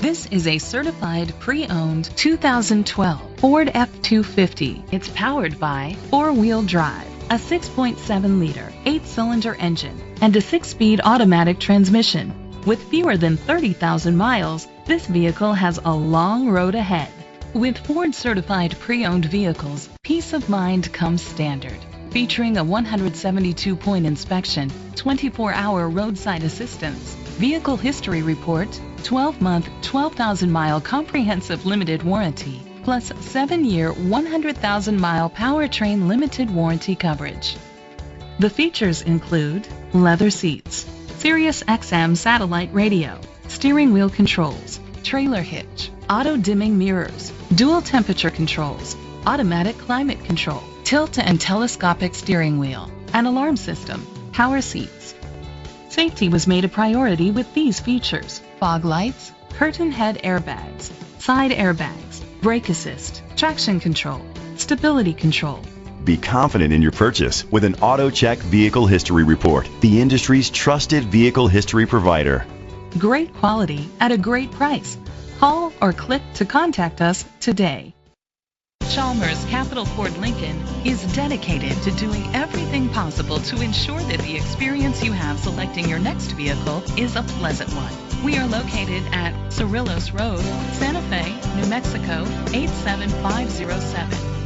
This is a certified pre-owned 2012 Ford F-250. It's powered by four-wheel drive, a 6.7-liter, 8-cylinder engine, and a 6-speed automatic transmission. With fewer than 30,000 miles, this vehicle has a long road ahead. With Ford certified pre-owned vehicles, peace of mind comes standard. Featuring a 172-point inspection, 24-hour roadside assistance, vehicle history report, 12-month, 12,000-mile comprehensive limited warranty, plus 7-year, 100,000-mile powertrain limited warranty coverage. The features include leather seats, Sirius XM satellite radio, steering wheel controls, trailer hitch, auto-dimming mirrors, dual temperature controls, automatic climate control, tilt and telescopic steering wheel, an alarm system, power seats. Safety was made a priority with these features: fog lights, curtain head airbags, side airbags, brake assist, traction control, stability control. Be confident in your purchase with an AutoCheck Vehicle History Report, the industry's trusted vehicle history provider. Great quality at a great price. Call or click to contact us today. Chalmers Capital Ford Lincoln is dedicated to doing everything possible to ensure that the experience you have selecting your next vehicle is a pleasant one. We are located at Cerrillos Road, Santa Fe, New Mexico 87507.